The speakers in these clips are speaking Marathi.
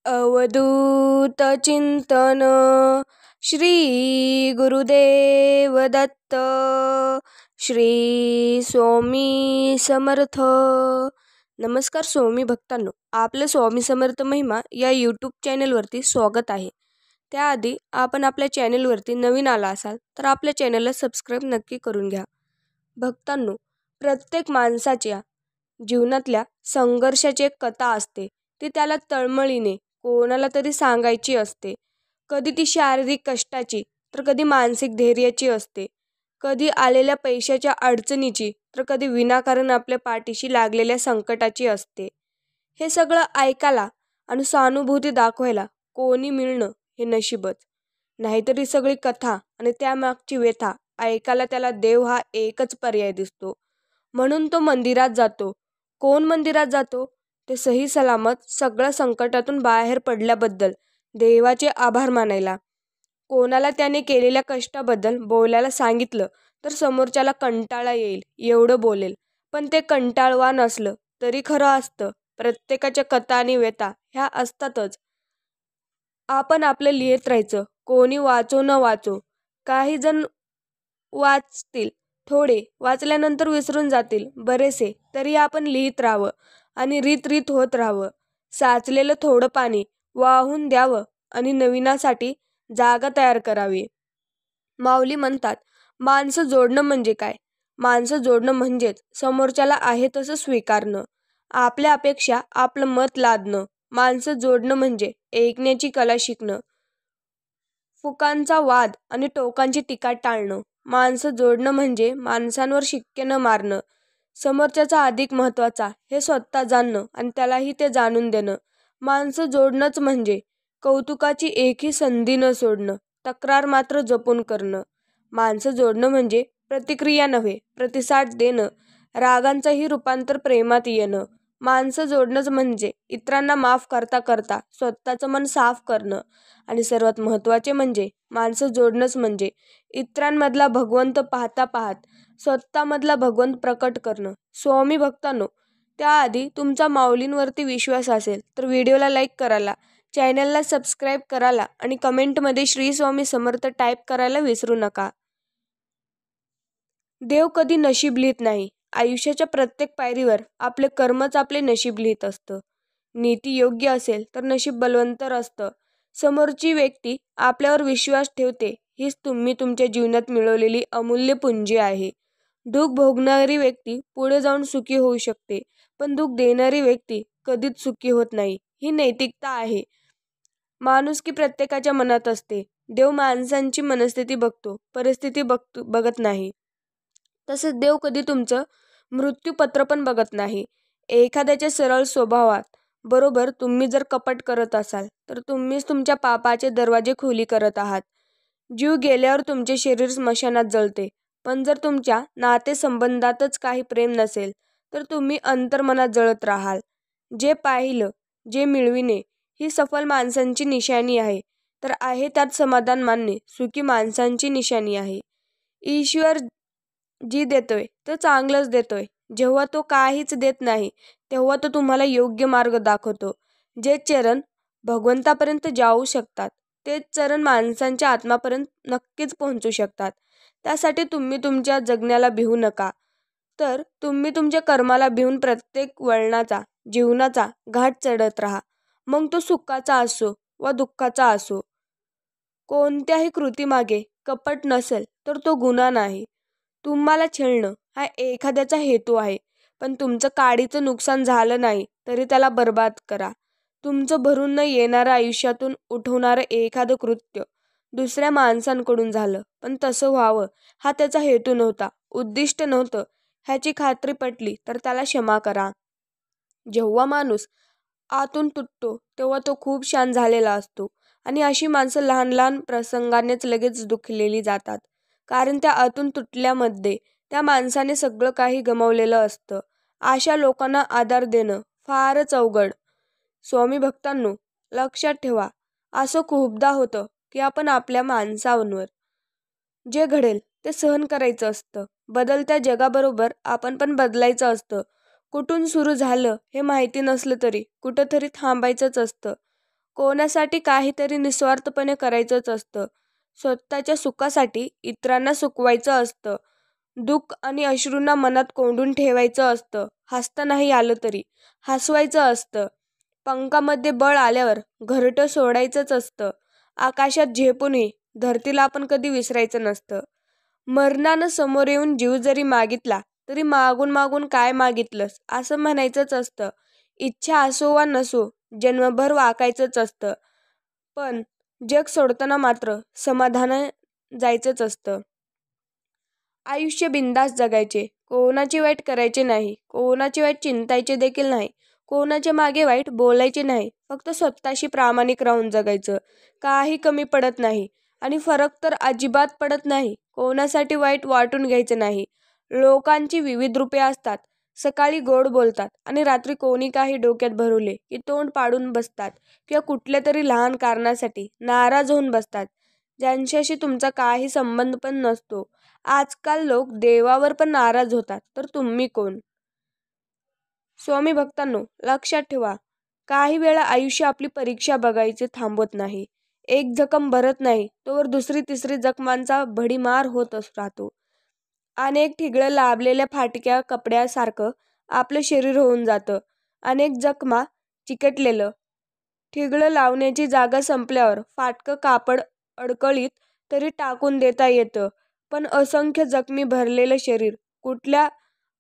अवधूत चिंतन श्री गुरुदेव दत्त श्री स्वामी समर्थ. नमस्कार स्वामी भक्तांनो, आपलं स्वामी समर्थ महिमा या यूट्यूब चॅनलवरती स्वागत आहे. त्याआधी आपण आपल्या चॅनलवरती नवीन आला असाल तर आपल्या चॅनलला सबस्क्राईब नक्की करून घ्या. भक्तांनो, प्रत्येक माणसाच्या जीवनातल्या संघर्षाची एक कथा असते. ती त्याला तळमळीने कोणाला तरी सांगायची असते. कधी ती शारीरिक कष्टाची तर कधी मानसिक धैर्याची असते. कधी आलेल्या पैशाच्या अडचणीची तर कधी विनाकारण आपल्या पाठीशी लागलेल्या संकटाची असते. हे सगळं ऐकायला आणि सहानुभूती दाखवायला कोणी मिळणं हे नशीबच. नाहीतर ही सगळी कथा आणि त्यामागची व्यथा ऐकायला त्याला देव हा एकच पर्याय दिसतो. म्हणून तो मंदिरात जातो. कोण मंदिरात जातो? ते सही सलामत सगळ्या संकटातून बाहेर पडल्याबद्दल देवाचे आभार मानायला. कोणाला त्याने केलेल्या कष्टाबद्दल बोलायला सांगितलं तर समोरच्याला कंटाळा येईल एवढं बोलेल, पण ते कंटाळवाण असलं तरी खरं असतं. प्रत्येकाच्या कथा आणि व्यथा ह्या असतातच. आपण आपलं लिहित राहायचं. कोणी वाचो न वाचो, काही जण वाचतील, थोडे वाचल्यानंतर विसरून जातील, बरेचसे तरी आपण लिहित राहावं आणि रीत होत राहावं. साचलेलं थोडं पाणी वाहून द्यावं आणि नवीनासाठी जागा तयार करावी. माऊली म्हणतात, माणसं जोडणं म्हणजे काय? माणसं जोडणं म्हणजेच समोरच्याला आहे तसं स्वीकारणं, आपल्या अपेक्षा आपलं मत लादणं. माणसं जोडणं म्हणजे ऐकण्याची कला शिकणं, फुकांचा वाद आणि टोकांची टीका टाळणं. माणसं जोडणं म्हणजे माणसांवर शिक्के न मारणं, समोरच्याचा अधिक महत्त्वाचा हे स्वतः जाणणं आणि त्यालाही ते जाणून देणं. माणसं जोडणंच म्हणजे कौतुकाची एकही संधी न सोडणं, तक्रार मात्र जपून करणं. माणसं जोडणं म्हणजे प्रतिक्रिया नव्हे, प्रतिसाद देणं, रागांचंही रूपांतर प्रेमात येणं. माणसं जोडणंच म्हणजे इतरांना माफ करता करता स्वतःचं मन साफ करणं. आणि सर्वात महत्त्वाचे म्हणजे माणसं जोडणंच म्हणजे इतरांमधला भगवंत पाहता पाहत स्वतःमधला भगवंत प्रकट करणं. स्वामी भक्तांनो, त्याआधी तुमचा माऊलींवरती विश्वास असेल तर व्हिडिओला लाईक करायला, चॅनलला सबस्क्राईब करायला आणि कमेंटमध्ये श्री स्वामी समर्थ टाईप करायला विसरू नका. देव कधी नशीब लिहित नाही. आयुष्याच्या प्रत्येक पायरीवर आपले कर्मच आपले नशीब लिहित असतं. नीती योग्य असेल तर नशीब बलवंतर असतं. समोरची व्यक्ती आपल्यावर विश्वास ठेवते, हीच तुम्ही तुमच्या जीवनात मिळवलेली अमूल्य पुंजी आहे. दुःख भोगणारी व्यक्ती पुढे जाऊन सुखी होऊ शकते, पण दुःख देणारी व्यक्ती कधीच सुखी होत नाही. ही नैतिकता आहे. माणुसकी प्रत्येकाच्या मनात असते. देव माणसांची मनस्थिती बघतो, परिस्थिती बघत नाही. तसेच देव कधी तुमचं मृत्यूपत्र पण बघत नाही. एखाद्याच्या सरळ स्वभावात बरोबर तुम्ही जर कपट करत असाल तर तुम्हीच तुमच्या पापाचे दरवाजे खुली करत आहात. जीव गेल्यावर तुमचे शरीर स्मशानात जळते, पण जर तुमच्या नातेसंबंधातच काही प्रेम नसेल तर तुम्ही अंतर्मनात जळत राहाल. जे पाहिलं, जे मिळविणे ही सफल माणसांची निशाणी आहे, तर आहे त्यात समाधान मानणे सुखी माणसांची निशाणी आहे. ईश्वर जी देतोय तो चांगलंच देतोय. जेव्हा तो काहीच देत नाही तेव्हा तो तुम्हाला योग्य मार्ग दाखवतो. जे चरण भगवंतापर्यंत जाऊ शकतात तेच चरण माणसांच्या आत्मापर्यंत नक्कीच पोहोचू शकतात. त्यासाठी तुम्ही तुमच्या जगण्याला भिवू नका, तर तुम्ही तुमच्या कर्माला भिवून प्रत्येक वळणाचा जीवनाचा घाट चढत राहा. मग तो सुखाचा असो वा दुःखाचा असो. कोणत्याही कृतीमागे कपट नसेल तर तो गुन्हा नाही. तुम्हाला छळणं हा एखाद्याचा हेतू आहे, पण तुमचं काडीचं नुकसान झालं नाही तरी त्याला बर्बाद करा. तुमचं भरून न येणारं आयुष्यातून उठवणारं एखादं कृत्य दुसऱ्या माणसांकडून झालं, पण तसं व्हावं हा त्याचा हेतू नव्हता, उद्दिष्ट नव्हतं, ह्याची खात्री पटली तर त्याला क्षमा करा. जेव्हा माणूस आतून तुटतो तेव्हा तो खूप शांत झालेला असतो आणि अशी माणसं लहान लहान प्रसंगानेच लगेच दुखलेली जातात. कारण त्या आतून तुटल्यामध्ये त्या माणसाने सगळं काही गमावलेलं असतं. अशा लोकांना आधार देणं फारच अवघड. स्वामी भक्तांनो, लक्षात ठेवा, असं खूपदा होतं की आपण आपल्या माणसांवर जे घडेल ते सहन करायचं असतं. बदलत्या जगाबरोबर आपण पण बदलायचं असतं. कुठून सुरू झालं हे माहिती नसलं तरी कुठंतरी थांबायचंच असतं. कोणासाठी काहीतरी निस्वार्थपणे करायचंच असतं. स्वतःच्या सुखासाठी इतरांना सुखवायचं असतं. दुःख आणि अश्रूंना मनात कोंडून ठेवायचं असतं. हसता नाही आलं तरी हसवायचं असतं. पंखामध्ये बळ आल्यावर घरटं सोडायचंच असतं. आकाशात झेपूनही धरतीला आपण कधी विसरायचं नसतं. मरणानं समोर येऊन जीव जरी मागितला तरी मागून मागून काय मागितलंस असं म्हणायचंच असतं. इच्छा असो वा नसो जन्मभर वाकायचंच असतं. पण जग सोडताना मात्र समाधान जायचंच असतं. आयुष्य बिनधास्त जगायचे. कोणाचे वाईट करायचे नाही. कोणाचे वाईट चिंतायचे देखील नाही. कोणाच्या मागे वाईट बोलायचे नाही. फक्त स्वतःशी प्रामाणिक राहून जगायचं. काही कमी पडत नाही आणि फरक तर अजिबात पडत नाही. कोणासाठी वाईट वाटून घ्यायचं नाही. लोकांची विविध रूपे असतात. सकाळी गोड बोलतात आणि रात्री कोणी काही डोक्यात भरवले की तोंड पाडून बसतात किंवा कुठल्या तरी लहान कारणासाठी नाराज होऊन बसतात, ज्यांच्याशी तुमचा काही संबंध पण नसतो. आजकाल लोक देवावर पण नाराज होतात, तर तुम्ही कोण? स्वामी भक्तांनो, लक्षात ठेवा, काही वेळा आयुष्य आपली परीक्षा बघायचे थांबवत नाही. एक जखम भरत नाही तोवर दुसरी तिसरी जखमांचा भडीमार होत राहतो. अनेक ठिगळं लाभलेल्या फाटक्या कपड्यासारखं आपलं शरीर होऊन जातं. अनेक जखमा चिकटलेलं. ठिगळं लावण्याची जागा संपल्यावर फाटकं कापड अडकळीत तरी टाकून देता येतं, पण असंख्य जखमी भरलेलं शरीर कुठल्या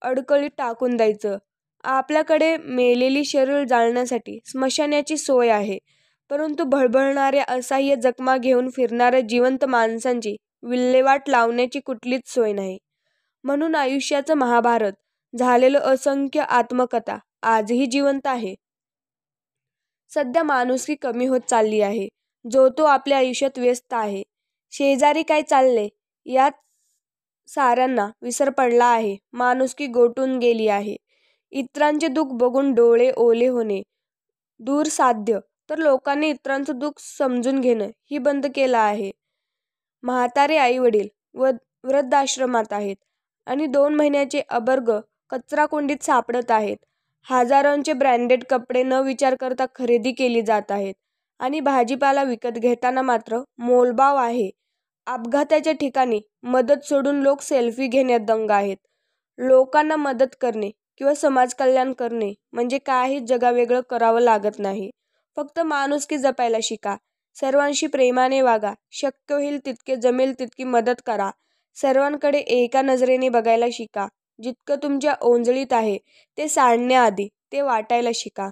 अडकळीत टाकून द्यायचं? आपल्याकडे मेलेली शरीर जाळण्यासाठी स्मशानाची सोय आहे, परंतु भळभळणाऱ्या असह्य जखमा घेऊन फिरणाऱ्या जिवंत माणसांची विल्हेवाट लावण्याची कुठलीच सोय नाही. म्हणून आयुष्याचं महाभारत झालेलं असंख्य आत्मकथा आजही जिवंत आहे. सध्या माणुसकी कमी होत चालली आहे. जो तो आपल्या आयुष्यात व्यस्त आहे. शेजारी काय चाललंय यात साऱ्यांना विसर पडला आहे. माणुसकी गोठून गेली आहे. इतरांचे दुःख बघून डोळे ओले होणे दूर साध्य, तर लोकांनी इतरांचं दुःख समजून घेणं ही बंद केलं आहे. म्हातारे आईवडील वृद्धाश्रमात आहेत आणि 2 महिन्याचे अभर्ग कचराकुंडीत सापडत आहेत. हजारांचे ब्रँडेड कपडे न विचार करता खरेदी केली जात आहेत आणि भाजीपाला विकत घेताना मात्र मोलभाव आहे. अपघाताच्या ठिकाणी मदत सोडून लोक सेल्फी घेण्यात दंग आहेत. लोकांना मदत करणे किंवा समाजकल्याण करणे म्हणजे काही जगावेगळं करावं लागत नाही. फक्त माणुसकी जपायला शिका. सर्वांशी प्रेमाने वागा. शक्य होईल तितके, जमेल तितकी मदत करा. सर्वांकडे एका नजरेने बघायला शिका. जितकं तुमच्या ओंजळीत आहे ते सांडण्याआधी ते वाटायला शिका.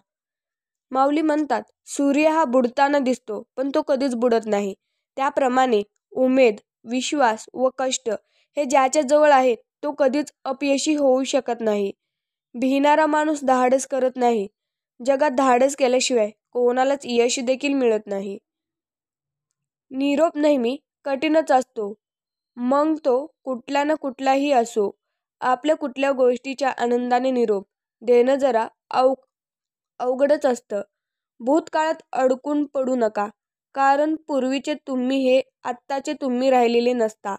माऊली म्हणतात, सूर्य हा बुडताना दिसतो पण तो कधीच बुडत नाही. त्याप्रमाणे उमेद, विश्वास व कष्ट हे ज्याच्या जवळ आहेत तो कधीच अपयशी होऊ शकत नाही. भिणारा माणूस धाडस करत नाही. जगात धाडस केल्याशिवाय कोणालाच यश देखील मिळत नाही. निरोप नेहमी कठीणच असतो, मग तो कुठला ना कुठलाही असो. आपल्या कुठल्या गोष्टीच्या आनंदाने निरोप देणं जरा अवघडच असतं. भूतकाळात अडकून पडू नका, कारण पूर्वीचे तुम्ही हे आत्ताचे तुम्ही राहिलेले नसता.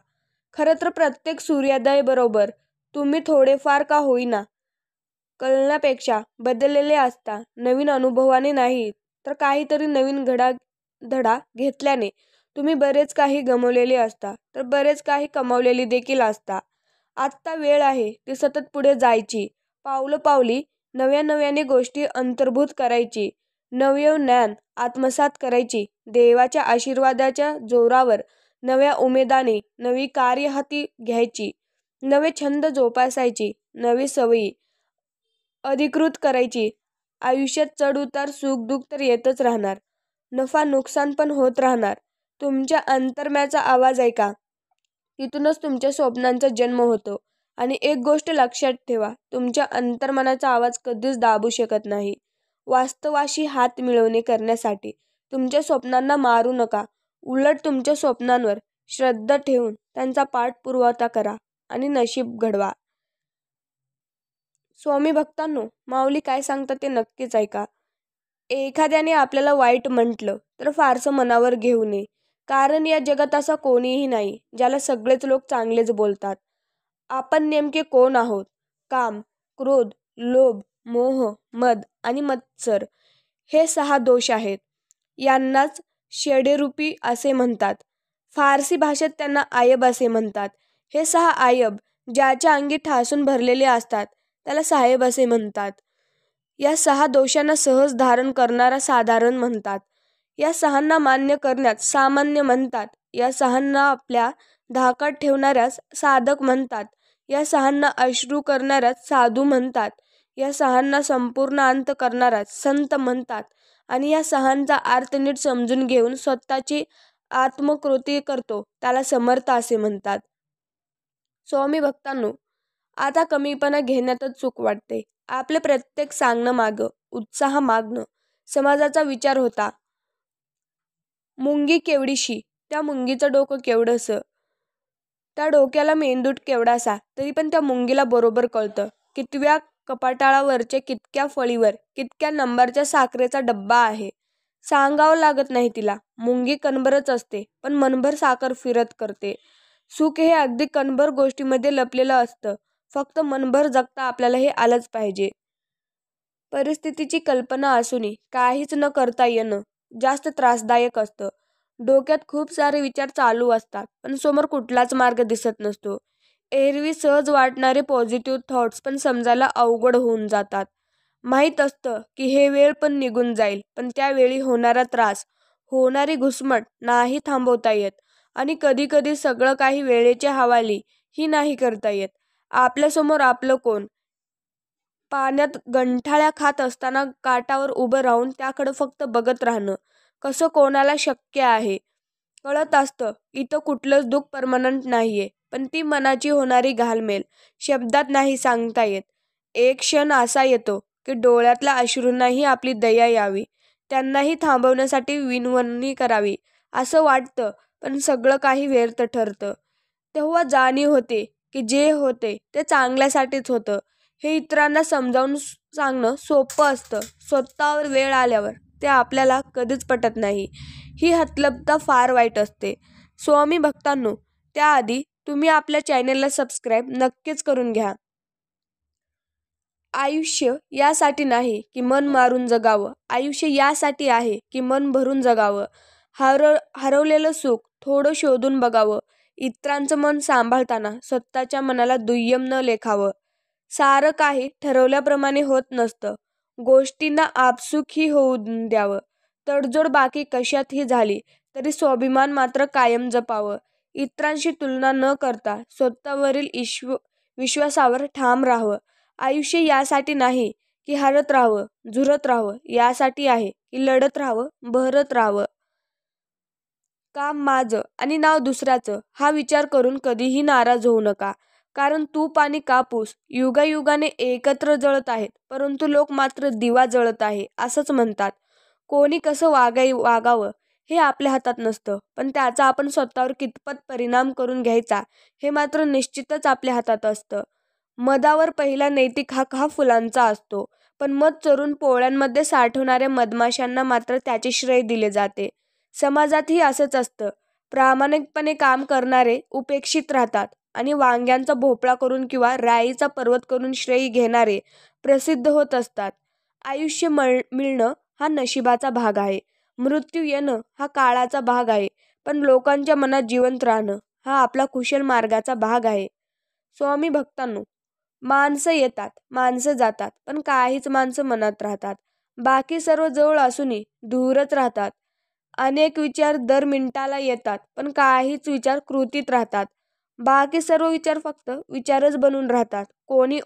खरं तर प्रत्येक सूर्योदय बरोबर तुम्ही थोडेफार का होईना कलनापेक्षा बदललेले असता. नवीन अनुभवाने नाही तर काहीतरी नवीन धडा घेतल्याने तुम्ही बरेच काही गमावलेले असता, तर बरेच काही कमावलेले देखील असता. आत्ता वेळ आहे ती सतत पुढे जायची. पावलोपावली नव्या नव्याने गोष्टी अंतर्भूत करायची. नवनवीन ज्ञान आत्मसात करायची. देवाच्या आशीर्वादाच्या जोरावर नव्या उमेदाने नवी कार्य हाती घ्यायची. नवे छंद जोपासायची. नवी सवयी अधिकृत करायची. आयुष्यात चढ उतार, सुख दुःख तर येतच राहणार. नफा नुकसान पण होत राहणार. तुमच्या अंतर्मनाचा आवाज ऐका. तिथूनच तुमच्या स्वप्नांचा जन्म होतो. आणि एक गोष्ट लक्षात ठेवा, तुमच्या अंतर्मनाचा आवाज कधीच दाबू शकत नाही. वास्तवाशी हात मिळवणी करण्यासाठी तुमच्या स्वप्नांना मारू नका. उलट तुमच्या स्वप्नांवर श्रद्धा ठेवून त्यांचा पाठपुरावा करा आणि नशीब घडवा. स्वामी भक्तांनो, माऊली काय सांगतात ते नक्कीच ऐका. एखाद्याने आपल्याला वाईट म्हटलं तर फारसं मनावर घेऊ नये, कारण या जगात असा कोणीही नाही ज्याला सगळेच लोक चांगलेच बोलतात. आपण नेमके कोण आहोत? काम, क्रोध, लोभ, मोह, मद आणि मत्सर हे 6 दोष आहेत. यांनाच षडेरूपी असे म्हणतात. फारसी भाषेत त्यांना आयब असे म्हणतात. हे 6 आयब ज्याच्या अंगी ठासून भरलेले असतात त्याला साहेब असे म्हणतात. या 6 दोषांना सहज धारण करणारा साधारण म्हणतात. या 6 मान्य करण्यात सामान्य म्हणतात. या 6 आपल्या धाकात ठेवणाऱ्यास साधक म्हणतात. या 6 अश्रू करणाऱ्यास साधू म्हणतात. या 6 संपूर्ण अंत करणाऱ्यास संत म्हणतात. आणि या 6 अर्थ नीट समजून घेऊन स्वतःची आत्मकृती करतो त्याला समर्थ असे म्हणतात. स्वामी भक्तांनो, आता कमीपणा घेण्यातच चूक वाटते. आपले प्रत्येक सांगणं मागं उत्साह मागणं समाजाचा विचार होता. मुंगी केवढीशी, त्या मुंगीचं डोकं केवढंसं, त्या डोक्याला मेंदूट केवढासा, तरी पण त्या मुंगीला बरोबर कळतं कितव्या कपाटाळावरच्या कितक्या फळीवर कितक्या नंबरच्या साखरेचा डब्बा आहे. सांगावं लागत नाही तिला. मुंगी कणभरच असते पण मनभर साखर फिरत करते. सुख हे अगदी कणभर गोष्टीमध्ये लपलेलं असतं. फक्त मनभर जगता आपल्याला हे आलंच पाहिजे. परिस्थितीची कल्पना असूनही काहीच न करता येणं जास्त त्रासदायक असतं. डोक्यात खूप सारे विचार चालू असतात पण समोर कुठलाच मार्ग दिसत नसतो. एरवी सहज वाटणारे पॉझिटिव्ह थॉट्स पण समजायला अवघड होऊन जातात. माहीत असतं की हे वेळ पण निघून जाईल, पण त्यावेळी होणारा त्रास, होणारी घुसमट नाही थांबवता येत. आणि कधी कधी सगळं काही वेळेच्या हवाली ही नाही करता येत. आपल्यासमोर आपलं कोण, पाण्यात गंठाळ्या खात असताना काठावर उभं राहून त्याकडं फक्त बघत राहणं कसं कोणाला शक्य आहे. कळत असतं इथं कुठलंच दुःख परमनंट नाहीये, पण ती मनाची होणारी घालमेल शब्दात नाही सांगता येत. एक क्षण असा येतो की डोळ्यातल्या अश्रूंनाही आपली दया यावी, त्यांनाही थांबवण्यासाठी विनवणी करावी असं वाटतं. पण सगळं काही व्यर्थ ठरतं. तेव्हा जाणीव होते की जे होते ते चांगल्यासाठीच होतं. हे इतरांना समजावून सांगणं सोपं असतं, स्वतःवर वेळ आल्यावर ते आपल्याला कधीच पटत नाही. ही हतलबता फार वाईट असते. स्वामी भक्तांनो, त्याआधी तुम्ही आपल्या चॅनेलला सबस्क्राईब नक्कीच करून घ्या. आयुष्य यासाठी नाही की मन मारून जगावं, आयुष्य यासाठी आहे की मन भरून जगावं. हरवलेलं सुख थोडं शोधून बघावं. इतरांचं मन सांभाळताना स्वतःच्या मनाला दुय्यम न लेखावं. सारं काही ठरवल्याप्रमाणे होत नसतं. गोष्टींना आपसुकही होऊन द्यावं. तडजोड बाकी कशातही झाली तरी स्वाभिमान मात्र कायम जपावं. इतरांशी तुलना न करता स्वतःवरील विश्वासावर ठाम राहावं. आयुष्य यासाठी नाही की हरत राहावं, झुरत राहावं, यासाठी आहे की लढत राहावं, बहरत राहावं. काम माझं आणि नाव दुसऱ्याचं हा विचार करून कधीही नाराज होऊ नका. कारण तूप आणि कापूस युगायुगाने एकत्र जळत आहेत, परंतु लोक मात्र दिवा जळत आहे असंच म्हणतात. कोणी कसं वागावं हे आपल्या हातात नसतं, पण त्याचा आपण स्वतःवर कितपत परिणाम करून घ्यायचा हे मात्र निश्चितच आपल्या हातात असतं. मधावर पहिला नैतिक हक्क हा फुलांचा असतो, पण मध चोरून पोळ्यांमध्ये साठवणाऱ्या मधमाशांना मात्र त्याचे श्रेय दिले जाते. समाजातही असंच असतं. प्रामाणिकपणे काम करणारे उपेक्षित राहतात आणि वांग्यांचा भोपळा करून किंवा राईचा पर्वत करून श्रेय घेणारे प्रसिद्ध होत असतात. आयुष्य मिळणं हा नशिबाचा भाग आहे, मृत्यू येणं हा काळाचा भाग आहे, पण लोकांच्या मनात जिवंत राहणं हा आपला कुशल मार्गाचा भाग आहे. स्वामी भक्तांनो, माणसं येतात, माणसं जातात, पण काहीच माणसं मनात राहतात. बाकी सर्व जवळ असूनही दूरच राहतात. अनेक विचार दर मिनिटाला येतात, पण काहीच विचार कृतीत राहतात. बाकी सर्व विचार फक्त विचारच बनून राहतात. कोणी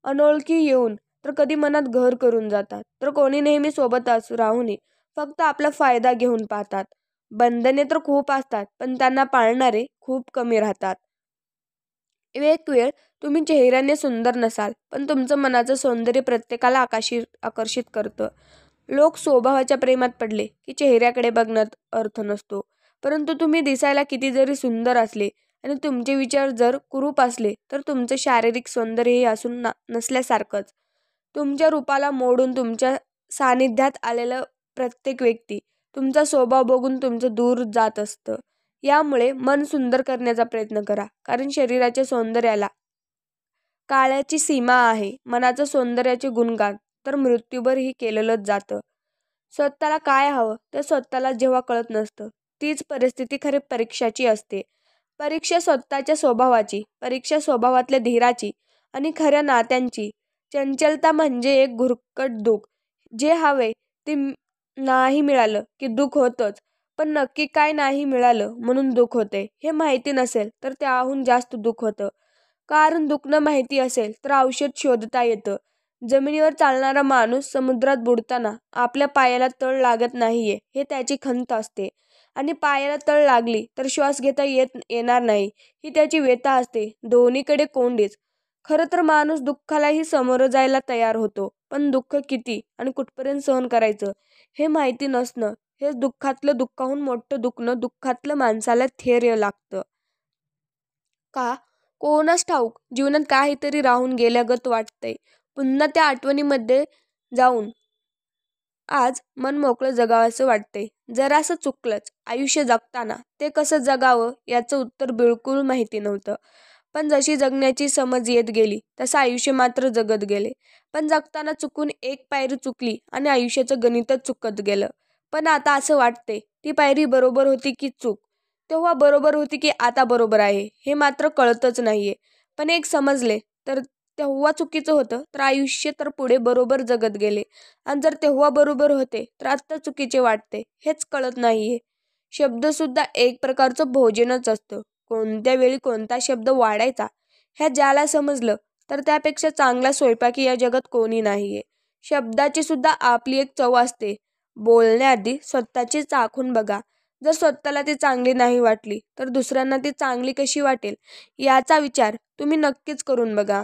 अनोळखी येऊन तर कधी मनात घर करून जातात, तर कोणी नेहमी सोबत राहूनही फक्त आपला फायदा घेऊन पाहतात. बंधने तर खूप असतात, पण त्यांना पाळणारे खूप कमी राहतात. एक वेळ तुम्ही चेहऱ्याने सुंदर नसाल, पण तुमचं मनाचं सौंदर्य प्रत्येकाला आकर्षित करतं. लोक स्वभावाच्या प्रेमात पडले की चेहऱ्याकडे बघण्यात अर्थ नसतो, परंतु तुम्ही दिसायला किती जरी सुंदर असले आणि तुमचे विचार जर कुरूप असले तर तुमचं शारीरिक सौंदर्य हे असून नसल्यासारखंच. तुमच्या रूपाला मोडून तुमच्या सानिध्यात आलेलं प्रत्येक व्यक्ती तुमचा स्वभाव बघून तुमचं दूर जात असतं. यामुळे मन सुंदर करण्याचा प्रयत्न करा, कारण शरीराच्या सौंदर्याला काळाची सीमा आहे. मनाचं सौंदर्याचे गुणगान तर मृत्यूभरही केलेलंच जातं. स्वतःला काय हवं ते स्वतःला जेव्हा कळत नसतं, तीच परिस्थिती खरी परीक्षाची असते. परीक्षा स्वतःच्या स्वभावाची, परीक्षा स्वभावातल्या धीराची आणि खऱ्या नात्यांची. चंचलता म्हणजे एक घुरकट दुःख. जे हवे ते नाही मिळालं की दुःख होतंच, पण नक्की काय नाही मिळालं म्हणून दुःख होते हे माहिती नसेल तर त्याहून जास्त दुःख होतं. कारण दुखणं माहिती असेल तर औषध शोधता येतं. जमिनीवर चालणारा माणूस समुद्रात बुडताना आपल्या पायाला तळ लागत नाहीये हे त्याची खंत असते, आणि पायाला तळ लागली तर श्वास घेता येणार नाही ही त्याची व्यथा असते. दोन्हीकडे कोंडीच. खरं तर माणूस दुःखालाही सामोरं जायला तयार होतो, पण दुःख किती आणि कुठपर्यंत सहन करायचं हे माहिती नसणं हेच दुःखातलं दुःखाहून मोठं दुखणं. दुःखातलं माणसाला धैर्य लागतं का कोणास ठाऊक. जीवनात काहीतरी राहून गेल्यागत वाटतंय. पुन्हा त्या आठवणीमध्ये जाऊन आज मन मोकळं जगावंसं वाटतंय. जरासं चुकलंच. आयुष्य जगताना ते कसं जगावं याचं उत्तर बिलकुल माहिती नव्हतं. पण जशी जगण्याची समज येत गेली तसं आयुष्य मात्र जगत गेले. पण जगताना चुकून एक पायरी चुकली आणि आयुष्याचं गणितच चुकत गेलं. पण आता असं वाटतंय, ती पायरी बरोबर होती की चूक? तेव्हा बरोबर होती की आता बरोबर आहे हे मात्र कळतच नाहीये. पण एक समजले, तर तेव्हा चुकीचं होतं तर आयुष्य तर पुढे बरोबर जगत गेले, आणि जर तेव्हा बरोबर होते तर आत्ता चुकीचे वाटते हेच कळत नाहीये. शब्दसुद्धा एक प्रकारचं भोजनच असतं. कोणत्या वेळी कोणता शब्द वाढायचा ह्या ज्याला समजलं तर त्यापेक्षा चांगला स्वयंपाकी या जगात कोणी नाहीये. शब्दाची सुद्धा आपली एक चव असते. बोलण्याआधी स्वतःची चाखून बघा. जर स्वतःला ती चांगली नाही वाटली तर दुसऱ्यांना ती चांगली कशी वाटेल याचा विचार तुम्ही नक्कीच करून बघा.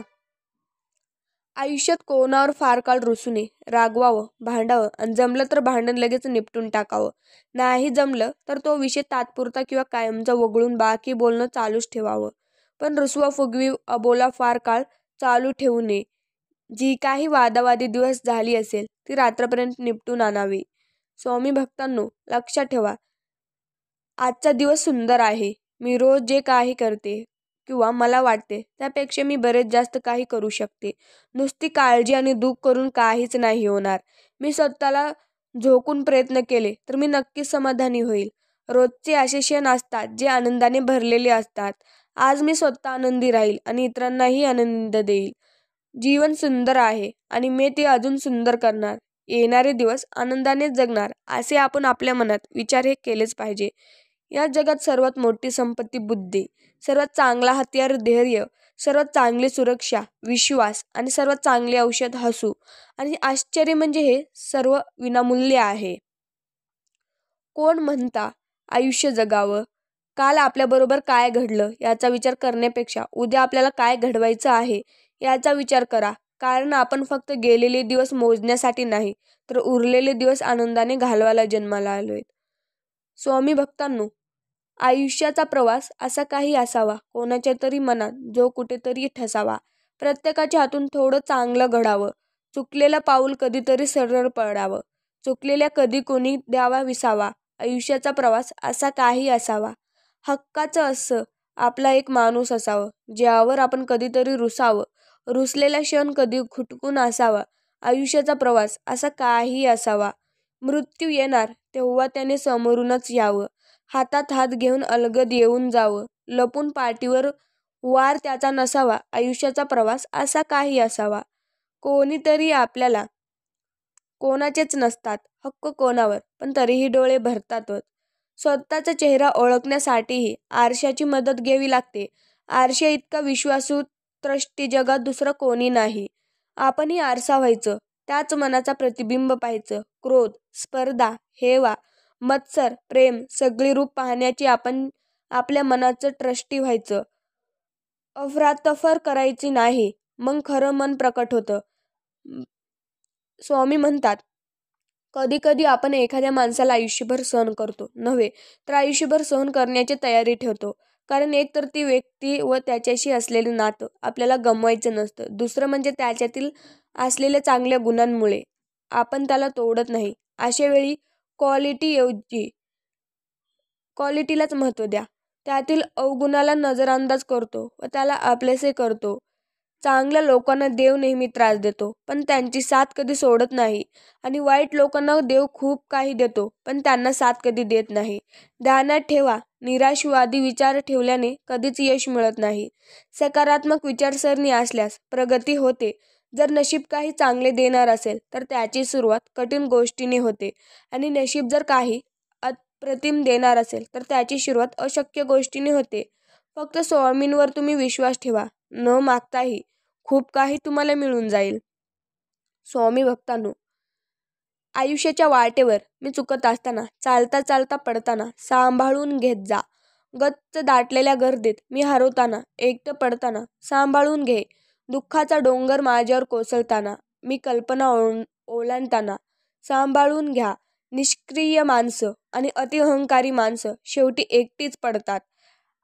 आयुष्यात कोणावर फार काळ रुसू नये. रागवावं, भांडावं आणि जमलं तर भांडण लगेच निपटून टाकावं. नाही जमलं तर तो विषय तात्पुरता किंवा कायमचा वगळून बाकी बोलणं चालूच ठेवावं. पण रुसवा-फुगवी, अबोला फार काळ चालू ठेवू नये. जी काही वादावादी दिवस झाली असेल ती रात्रपर्यंत निपटून आणावी. स्वामी भक्तांनो, लक्षात ठेवा, आजचा दिवस सुंदर आहे. मी रोज जे काही करते किंवा मला वाटते त्यापेक्षा मी बरेच जास्त काही करू शकते. नुसती काळजी आणि दुःख करून काहीच नाही होणार. मी स्वतःला झोकून प्रयत्न केले तर मी नक्कीच समाधानी होईल. रोजचे असे क्षण असतात जे आनंदाने भरलेले असतात. आज मी स्वतः आनंदी राहील आणि इतरांनाही आनंद देईल. जीवन सुंदर आहे आणि मी ते अजून सुंदर करणार. येणारे दिवस आनंदाने जगणार असे आपण आपल्या मनात विचार हे केलेच पाहिजे. या जगात सर्वात मोठी संपत्ती बुद्धी, सर्वात चांगला हत्यार धैर्य, सर्वात चांगली सुरक्षा विश्वास आणि सर्वात चांगले औषध हसू. आणि आश्चर्य म्हणजे हे सर्व विनामूल्य आहे. कोण म्हणता आयुष्य जगावं? काल आपल्याबरोबर काय घडलं याचा विचार करण्यापेक्षा उद्या आपल्याला काय घडवायचं आहे याचा विचार करा. कारण आपण फक्त गेलेले दिवस मोजण्यासाठी नाही तर उरलेले दिवस आनंदाने घालवायला जन्माला आलोय. स्वामी भक्तांनो, आयुष्याचा प्रवास असा काही असावा कोणाच्या तरी मनात जो कुठेतरी ठसावा. प्रत्येकाच्या हातून थोडं चांगलं घडावं. चुकलेलं पाऊल कधीतरी सरळ पडावं. चुकलेल्या कधी कोणी द्यावा विसावा. आयुष्याचा प्रवास असा काही असावा. हक्काचं असं आपला एक माणूस असावं ज्यावर आपण कधीतरी रुसावं. रुसलेला क्षण कधी खुटकून असावा. आयुष्याचा प्रवास असा काही असावा. मृत्यू येणार तेव्हा त्याने समोरूनच यावं. हातात हात घेऊन अलगद येऊन जावं. लपून पाठीवर वार त्याचा नसावा. आयुष्याचा प्रवास असा काही असावा. कोणीतरी आपल्याला कोणाचेच नसतात हक्क कोणावर, पण तरीही डोळे भरतातच. स्वतःचा चेहरा ओळखण्यासाठीही आरशाची मदत घ्यावी लागते. आरशा इतका विश्वासू त्रष्टी जगात दुसरं कोणी नाही. आपणही आरसा व्हायचं. त्याच मनाचा प्रतिबिंब पाहायचं. क्रोध, स्पर्धा, हेवा, मत्सर, प्रेम सगळी रूप पाहण्याची आपण आपल्या मनाचं ट्रस्टी व्हायचं. अफरातफर करायची नाही, मग खरं मन प्रकट होतं. स्वामी म्हणतात, कधी कधी आपण एखाद्या माणसाला आयुष्यभर सहन करतो नव्हे तर आयुष्यभर सहन करण्याची तयारी ठेवतो. कारण एक तर ती व्यक्ती व त्याच्याशी असलेलं नातं आपल्याला गमवायचं नसतं. दुसरं म्हणजे त्याच्यातील असलेल्या चांगल्या गुणांमुळे आपण त्याला तोडत नाही. अशा वेळी क्वालिटीऐवजी क्वालिटीलाच महत्त्व द्या. त्यातील अवगुणाला नजरअंदाज करतो व त्याला आपलेसे करतो. चांगल्या लोकांना देव नेहमी त्रास देतो, पण त्यांची साथ कधी सोडत नाही. आणि वाईट लोकांना देव खूप काही देतो, पण त्यांना साथ कधी देत नाही. ध्यानात ठेवा, निराशावादी विचार ठेवल्याने कधीच यश मिळत नाही. सकारात्मक विचारसरणी असल्यास प्रगती होते. जर नशीब काही चांगले देणार असेल तर त्याची सुरुवात कठीण गोष्टीने होते, आणि नशीब जर काही अप्रतिम देणार असेल तर त्याची सुरुवात अशक्य गोष्टीने होते. फक्त स्वामींवर तुम्ही विश्वास ठेवा. न मागताही खूप काही तुम्हाला मिळून जाईल. स्वामी भक्तांनो, आयुष्याच्या वाटेवर मी चुकत असताना, चालता चालता पडताना सांभाळून घेत जा. गच्च दाटलेल्या गर्दीत मी हरवताना, एकटं पडताना सांभाळून घे. दुःखाचा डोंगर माझ्यावर कोसळताना, मी कल्पना ओलांडताना सांभाळून घ्या. निष्क्रिय माणसं आणि अतिअहंकारी माणसं शेवटी एकटीच पडतात.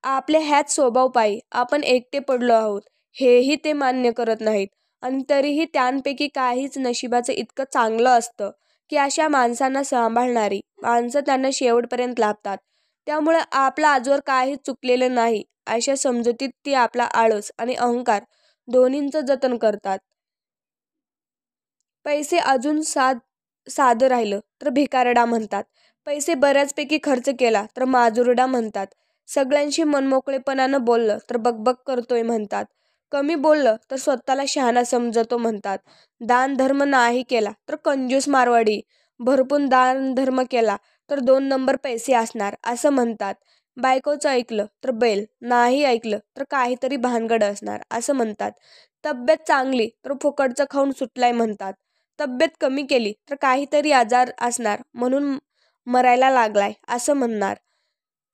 आपल्या ह्याच स्वभावपायी आपण एकटे पडलो आहोत हेही ते मान्य करत नाहीत. आणि तरीही त्यांपैकी काहीच नशिबाचं इतकं चांगलं असतं की अशा माणसांना सांभाळणारी माणसं त्यांना शेवटपर्यंत लाभतात. त्यामुळे आपलं आजवर काहीच चुकलेलं नाही अशा समजुतीत ती आपला आळस आणि अहंकार दोन्हींचं जतन करतात. पैसे अजून साधं राहिलं तर भिकारडा म्हणतात. पैसे बऱ्याचपैकी खर्च केला तर माजुरडा म्हणतात. सगळ्यांशी मनमोकळेपणानं बोललं तर बकबक करतोय म्हणतात. कमी बोललं तर स्वतःला शहाणा समजतो म्हणतात. दान धर्म नाही केला तर कंजूस मारवाडी, भरपूर दान धर्म केला तर 2 नंबर पैसे असणार असं म्हणतात. बायकोचं ऐकलं तर बैल, नाही ऐकलं तर काहीतरी भानगड असणार असं म्हणतात. तब्येत चांगली तर फुकटचं खाऊन सुटलाय म्हणतात. तब्येत कमी केली तर काहीतरी आजार असणार म्हणून मरायला लागलाय असं म्हणणार.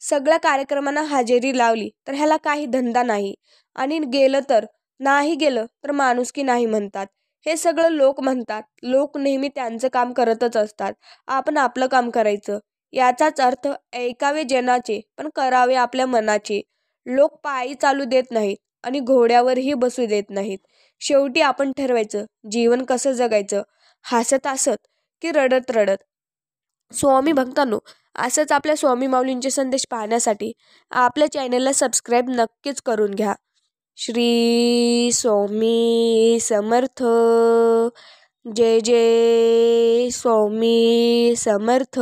सगळ्या कार्यक्रमांना हजेरी लावली तर ह्याला काही धंदा नाही, आणि गेलं तर नाही गेलं तर माणुसकी नाही म्हणतात. हे सगळं लोक म्हणतात. लोक नेहमी त्यांचं काम करतच असतात. आपण आपलं काम करायचं. याचाच अर्थ ऐकावे जनाचे पण करावे आपल्या मनाचे. लोक पायी चालू देत नाहीत आणि घोड्यावरही बसू देत नाहीत. शेवटी आपण ठरवायचं जीवन कसं जगायचं, हसत हसत की रडत रडत. स्वामी भक्तांनो, असंच आपल्या स्वामी माऊलींचे संदेश पाहण्यासाठी आपल्या चॅनलला सबस्क्राईब नक्कीच करून घ्या. श्री स्वामी समर्थ. जय जय स्वामी समर्थ.